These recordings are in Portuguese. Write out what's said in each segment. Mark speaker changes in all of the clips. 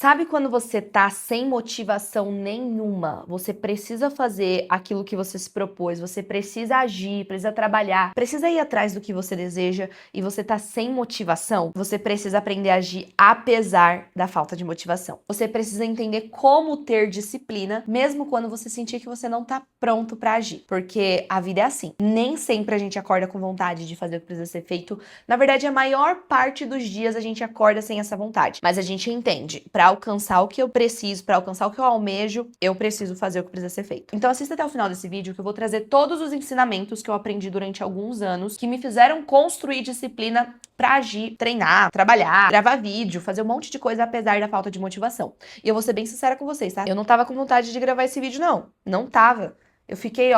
Speaker 1: Sabe quando você tá sem motivação nenhuma? Você precisa fazer aquilo que você se propôs, você precisa agir, precisa trabalhar, precisa ir atrás do que você deseja e você tá sem motivação? Você precisa aprender a agir apesar da falta de motivação. Você precisa entender como ter disciplina, mesmo quando você sentir que você não tá pronto pra agir. Porque a vida é assim. Nem sempre a gente acorda com vontade de fazer o que precisa ser feito. Na verdade, a maior parte dos dias a gente acorda sem essa vontade. Mas a gente entende, pra alcançar o que eu preciso, pra alcançar o que eu almejo, eu preciso fazer o que precisa ser feito. Então assista até o final desse vídeo que eu vou trazer todos os ensinamentos que eu aprendi durante alguns anos que me fizeram construir disciplina pra agir, treinar, trabalhar, gravar vídeo, fazer um monte de coisa apesar da falta de motivação. E eu vou ser bem sincera com vocês, tá? Eu não tava com vontade de gravar esse vídeo, não. Não tava. Eu fiquei,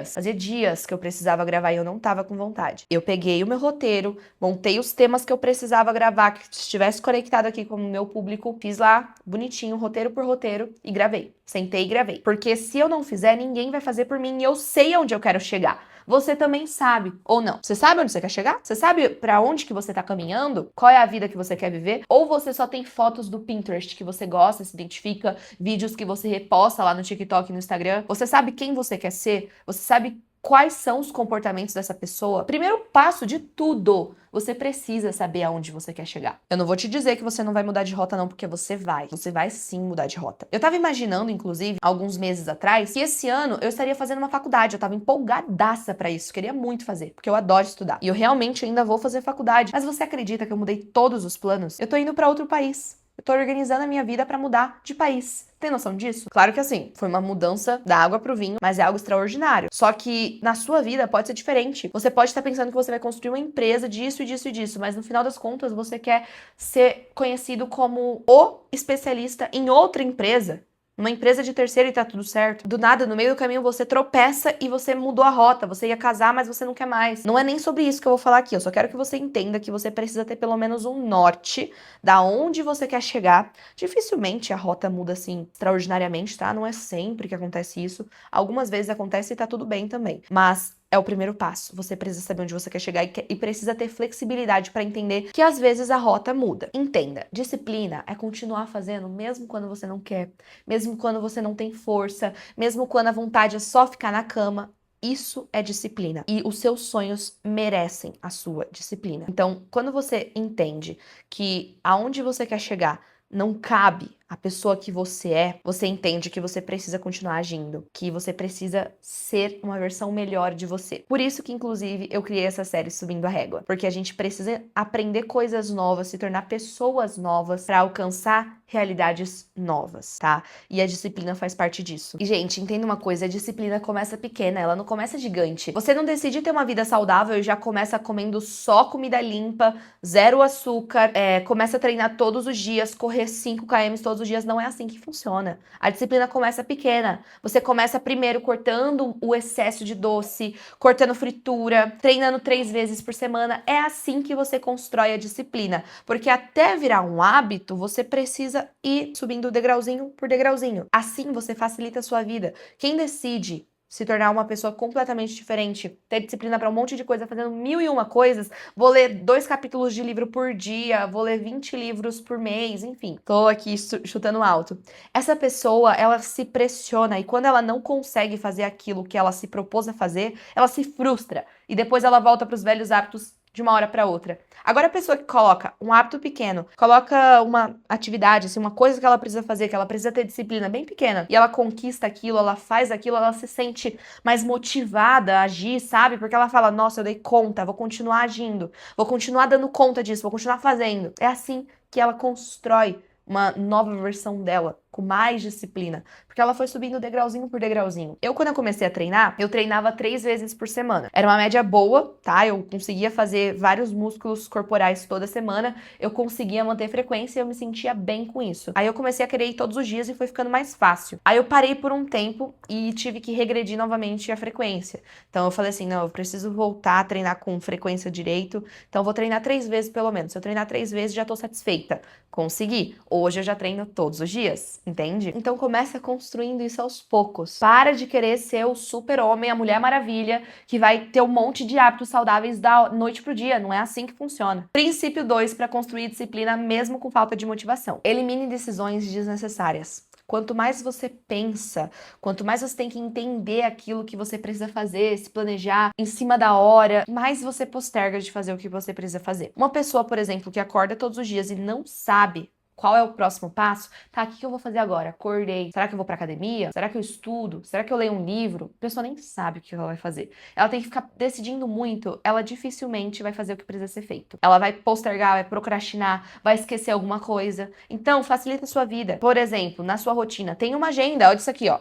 Speaker 1: fazia dias que eu precisava gravar e eu não tava com vontade. Eu peguei o meu roteiro, montei os temas que eu precisava gravar, que estivesse conectado aqui com o meu público, fiz lá, bonitinho, roteiro por roteiro, e gravei. Sentei e gravei. Porque se eu não fizer, ninguém vai fazer por mim e eu sei onde eu quero chegar. Você também sabe, ou não? Você sabe onde você quer chegar? Você sabe pra onde que você tá caminhando? Qual é a vida que você quer viver? Ou você só tem fotos do Pinterest que você gosta, se identifica, vídeos que você reposta lá no TikTok e no Instagram? Você sabe quem você quer ser? Você sabe quais são os comportamentos dessa pessoa? Primeiro passo de tudo, você precisa saber aonde você quer chegar. Eu não vou te dizer que você não vai mudar de rota não, porque você vai. Você vai sim mudar de rota. Eu tava imaginando, inclusive, alguns meses atrás, que esse ano eu estaria fazendo uma faculdade. Eu tava empolgadaça pra isso. Queria muito fazer, porque eu adoro estudar. E eu realmente ainda vou fazer faculdade. Mas você acredita que eu mudei todos os planos? Eu tô indo pra outro país. Eu tô organizando a minha vida pra mudar de país. Tem noção disso? Claro que assim, foi uma mudança da água pro vinho, mas é algo extraordinário. Só que na sua vida pode ser diferente. Você pode estar pensando que você vai construir uma empresa disso e disso e disso, mas no final das contas você quer ser conhecido como o especialista em outra empresa. Uma empresa de terceiro e tá tudo certo. Do nada, no meio do caminho, você tropeça e você mudou a rota. Você ia casar, mas você não quer mais. Não é nem sobre isso que eu vou falar aqui. Eu só quero que você entenda que você precisa ter pelo menos um norte da onde você quer chegar. Dificilmente a rota muda assim extraordinariamente, tá? Não é sempre que acontece isso. Algumas vezes acontece e tá tudo bem também. Mas é o primeiro passo. Você precisa saber onde você quer chegar e precisa ter flexibilidade para entender que às vezes a rota muda. Entenda, disciplina é continuar fazendo mesmo quando você não quer, mesmo quando você não tem força, mesmo quando a vontade é só ficar na cama. Isso é disciplina. E os seus sonhos merecem a sua disciplina. Então, quando você entende que aonde você quer chegar não cabe a pessoa que você é, você entende que você precisa continuar agindo, que você precisa ser uma versão melhor de você. Por isso que, inclusive, eu criei essa série Subindo a Régua, porque a gente precisa aprender coisas novas, se tornar pessoas novas para alcançar realidades novas, tá? E a disciplina faz parte disso. E, gente, entenda uma coisa, a disciplina começa pequena, ela não começa gigante. Você não decide ter uma vida saudável e já começa comendo só comida limpa, zero açúcar, começa a treinar todos os dias, correr 5 km todos os dias, não é assim que funciona. A disciplina começa pequena. Você começa primeiro cortando o excesso de doce, cortando fritura, treinando 3 vezes por semana. É assim que você constrói a disciplina. Porque até virar um hábito, você precisa ir subindo degrauzinho por degrauzinho. Assim você facilita a sua vida. Quem decide se tornar uma pessoa completamente diferente, ter disciplina para um monte de coisa, fazendo 1001 coisas, vou ler 2 capítulos de livro por dia, vou ler 20 livros por mês, enfim. Tô aqui chutando alto. Essa pessoa, ela se pressiona e quando ela não consegue fazer aquilo que ela se propôs a fazer, ela se frustra e depois ela volta para os velhos hábitos de uma hora para outra. Agora a pessoa que coloca um hábito pequeno, coloca uma atividade, assim, uma coisa que ela precisa fazer, que ela precisa ter disciplina bem pequena, e ela conquista aquilo, ela faz aquilo, ela se sente mais motivada a agir, sabe? Porque ela fala, nossa, eu dei conta, vou continuar agindo, vou continuar dando conta disso, vou continuar fazendo. É assim que ela constrói uma nova versão dela, com mais disciplina, porque ela foi subindo degrauzinho por degrauzinho. Quando eu comecei a treinar, eu treinava 3 vezes por semana. Era uma média boa, tá? Eu conseguia fazer vários músculos corporais toda semana, eu conseguia manter frequência e eu me sentia bem com isso. Aí eu comecei a querer ir todos os dias e foi ficando mais fácil. Aí eu parei por um tempo e tive que regredir novamente a frequência. Então eu falei assim, não, eu preciso voltar a treinar com frequência direito, então eu vou treinar 3 vezes pelo menos. Se eu treinar 3 vezes, já tô satisfeita. Consegui. Hoje eu já treino todos os dias. entende? Então começa construindo isso aos poucos. Para de querer ser o super-homem, a Mulher Maravilha, que vai ter um monte de hábitos saudáveis da noite pro dia. Não é assim que funciona. Princípio 2 para construir disciplina mesmo com falta de motivação. Elimine decisões desnecessárias. Quanto mais você pensa, quanto mais você tem que entender aquilo que você precisa fazer, se planejar em cima da hora, mais você posterga de fazer o que você precisa fazer. Uma pessoa, por exemplo, que acorda todos os dias e não sabe qual é o próximo passo? Tá, o que eu vou fazer agora? Acordei. Será que eu vou pra academia? Será que eu estudo? Será que eu leio um livro? A pessoa nem sabe o que ela vai fazer. Ela tem que ficar decidindo muito. Ela dificilmente vai fazer o que precisa ser feito. Ela vai postergar, vai procrastinar, vai esquecer alguma coisa. Então, facilita a sua vida. Por exemplo, na sua rotina, tem uma agenda. Olha isso aqui, ó.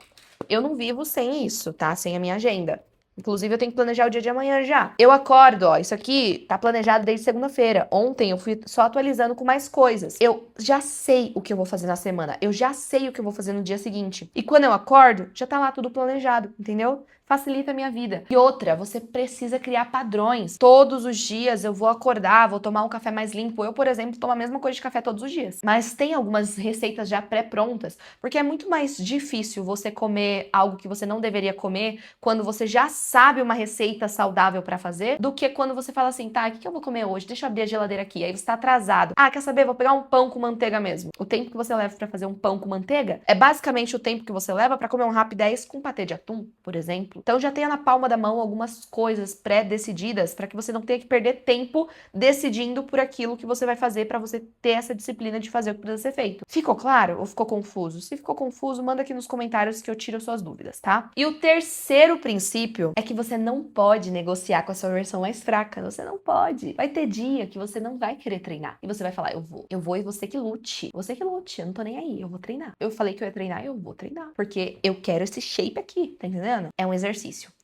Speaker 1: Eu não vivo sem isso, tá? Sem a minha agenda. Inclusive, eu tenho que planejar o dia de amanhã já. Eu acordo, ó, isso aqui tá planejado desde segunda-feira. Ontem eu fui só atualizando com mais coisas. Eu já sei o que eu vou fazer na semana. Eu já sei o que eu vou fazer no dia seguinte. E quando eu acordo, já tá lá tudo planejado, entendeu? Facilita a minha vida. E outra, você precisa criar padrões. Todos os dias eu vou acordar, vou tomar um café mais limpo. Eu, por exemplo, tomo a mesma coisa de café todos os dias. Mas tem algumas receitas já pré-prontas, porque é muito mais difícil você comer algo que você não deveria comer quando você já sabe uma receita saudável pra fazer, do que quando você fala assim, tá, o que eu vou comer hoje? Deixa eu abrir a geladeira aqui. Aí você tá atrasado. Ah, quer saber? Vou pegar um pão com manteiga mesmo. O tempo que você leva pra fazer um pão com manteiga é basicamente o tempo que você leva pra comer um Rapidez com patê de atum, por exemplo. Então já tenha na palma da mão algumas coisas pré-decididas para que você não tenha que perder tempo decidindo por aquilo que você vai fazer para você ter essa disciplina de fazer o que precisa ser feito. Ficou claro ou ficou confuso? Se ficou confuso, manda aqui nos comentários que eu tiro suas dúvidas, tá? E o terceiro princípio é que você não pode negociar com a sua versão mais fraca. Você não pode. Vai ter dia que você não vai querer treinar. E você vai falar, eu vou e você que lute. Você que lute, eu não tô nem aí, eu vou treinar. Eu falei que eu ia treinar, eu vou treinar. Porque eu quero esse shape aqui, tá entendendo? É um exercício.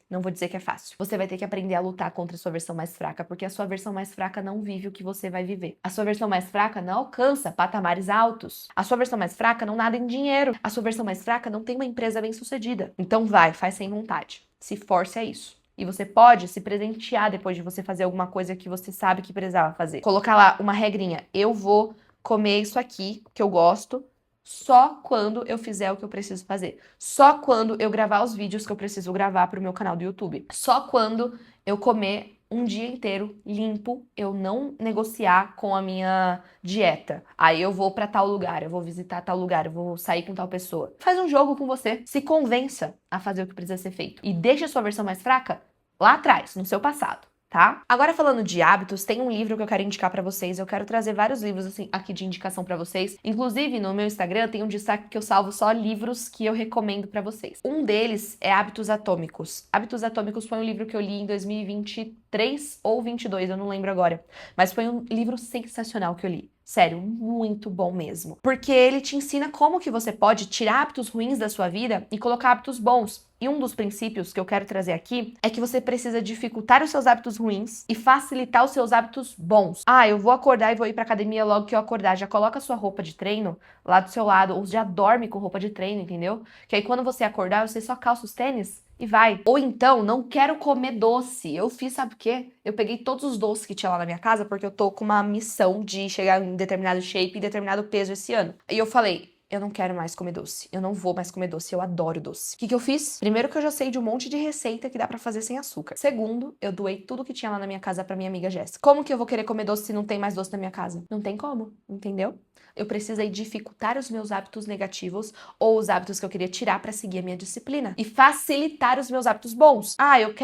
Speaker 1: Não vou dizer que é fácil. Você vai ter que aprender a lutar contra a sua versão mais fraca, porque a sua versão mais fraca não vive o que você vai viver. A sua versão mais fraca não alcança patamares altos. A sua versão mais fraca não nada em dinheiro. A sua versão mais fraca não tem uma empresa bem-sucedida. Então vai, faz sem vontade. Se force a isso. E você pode se presentear depois de você fazer alguma coisa que você sabe que precisava fazer. Colocar lá uma regrinha. Eu vou comer isso aqui, que eu gosto, só quando eu fizer o que eu preciso fazer. Só quando eu gravar os vídeos que eu preciso gravar para o meu canal do YouTube. Só quando eu comer um dia inteiro limpo, eu não negociar com a minha dieta. Aí eu vou para tal lugar, eu vou visitar tal lugar, eu vou sair com tal pessoa. Faz um jogo com você. Se convença a fazer o que precisa ser feito. E deixa a sua versão mais fraca lá atrás, no seu passado. Tá? Agora falando de hábitos, tem um livro que eu quero indicar pra vocês. Eu quero trazer vários livros assim aqui de indicação pra vocês. Inclusive, no meu Instagram tem um destaque que eu salvo só livros que eu recomendo pra vocês. Um deles é Hábitos Atômicos. Hábitos Atômicos foi um livro que eu li em 2023 ou 22, eu não lembro agora. Mas foi um livro sensacional que eu li. Sério, muito bom mesmo. Porque ele te ensina como que você pode tirar hábitos ruins da sua vida e colocar hábitos bons. E um dos princípios que eu quero trazer aqui é que você precisa dificultar os seus hábitos ruins e facilitar os seus hábitos bons. Ah, eu vou acordar e vou ir pra academia logo que eu acordar. Já coloca a sua roupa de treino lá do seu lado, ou já dorme com roupa de treino, entendeu? Que aí quando você acordar, você só calça os tênis e vai. Ou então, não quero comer doce. Eu fiz, sabe o quê? Eu peguei todos os doces que tinha lá na minha casa, porque eu tô com uma missão de chegar em determinado shape e determinado peso esse ano. E eu falei, eu não quero mais comer doce. Eu não vou mais comer doce. Eu adoro doce. O que eu fiz? Primeiro que eu já sei de um monte de receita que dá pra fazer sem açúcar. Segundo, eu doei tudo que tinha lá na minha casa pra minha amiga Jéssica. Como que eu vou querer comer doce se não tem mais doce na minha casa? Não tem como, entendeu? Eu precisei dificultar os meus hábitos negativos ou os hábitos que eu queria tirar pra seguir a minha disciplina e facilitar os meus hábitos bons. Ah, eu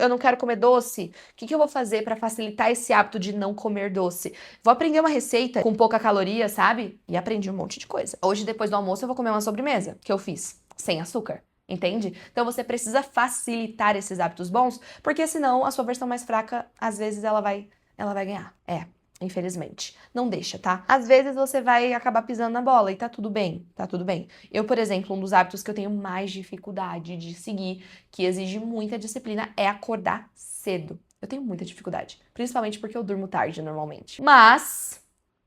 Speaker 1: não quero comer doce. O que eu vou fazer pra facilitar esse hábito de não comer doce? Vou aprender uma receita com pouca caloria, sabe? E aprendi um monte de coisa. Hoje, depois do almoço, eu vou comer uma sobremesa que eu fiz sem açúcar. Entende? Então você precisa facilitar esses hábitos bons, porque senão a sua versão mais fraca, às vezes, ela vai ganhar. Infelizmente. Não deixa, tá? Às vezes você vai acabar pisando na bola e tá tudo bem, tá tudo bem. Eu, por exemplo, um dos hábitos que eu tenho mais dificuldade de seguir, que exige muita disciplina, é acordar cedo. Eu tenho muita dificuldade, principalmente porque eu durmo tarde normalmente. Mas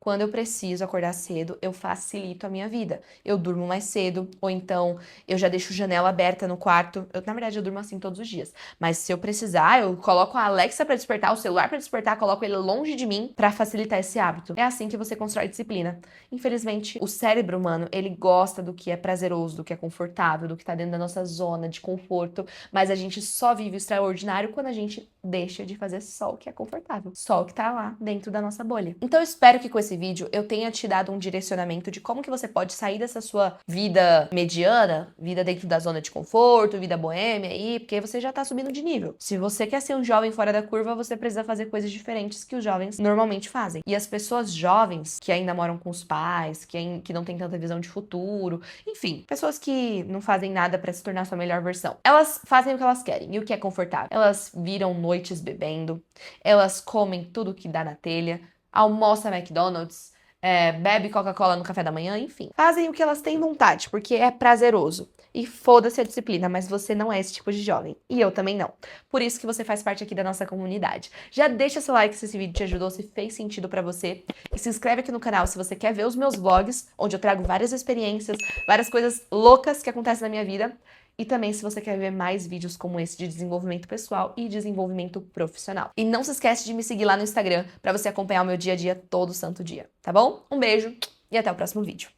Speaker 1: Quando eu preciso acordar cedo, eu facilito a minha vida. Eu durmo mais cedo, ou então eu já deixo janela aberta no quarto. Na verdade, eu durmo assim todos os dias. Mas se eu precisar, eu coloco a Alexa pra despertar, o celular pra despertar, coloco ele longe de mim pra facilitar esse hábito. É assim que você constrói disciplina. Infelizmente, o cérebro humano, ele gosta do que é prazeroso, do que é confortável, do que tá dentro da nossa zona de conforto, mas a gente só vive o extraordinário quando a gente deixa de fazer só o que é confortável, só o que tá lá dentro da nossa bolha. Então eu espero que com esse vídeo eu tenha te dado um direcionamento de como que você pode sair dessa sua vida mediana, vida dentro da zona de conforto, vida boêmia aí, porque você já tá subindo de nível. Se você quer ser um jovem fora da curva, você precisa fazer coisas diferentes que os jovens normalmente fazem. E as pessoas jovens que ainda moram com os pais, que não têm tanta visão de futuro, enfim, pessoas que não fazem nada pra se tornar sua melhor versão. Elas fazem o que elas querem e o que é confortável. Elas viram noites bebendo, elas comem tudo que dá na telha, almoça McDonald's, bebe Coca-Cola no café da manhã, enfim. Fazem o que elas têm vontade, porque é prazeroso. E foda-se a disciplina, mas você não é esse tipo de jovem. E eu também não. Por isso que você faz parte aqui da nossa comunidade. Já deixa seu like se esse vídeo te ajudou, se fez sentido pra você. E se inscreve aqui no canal se você quer ver os meus vlogs, onde eu trago várias experiências, várias coisas loucas que acontecem na minha vida. E também se você quer ver mais vídeos como esse de desenvolvimento pessoal e desenvolvimento profissional. E não se esquece de me seguir lá no Instagram para você acompanhar o meu dia a dia todo santo dia, tá bom? Um beijo e até o próximo vídeo.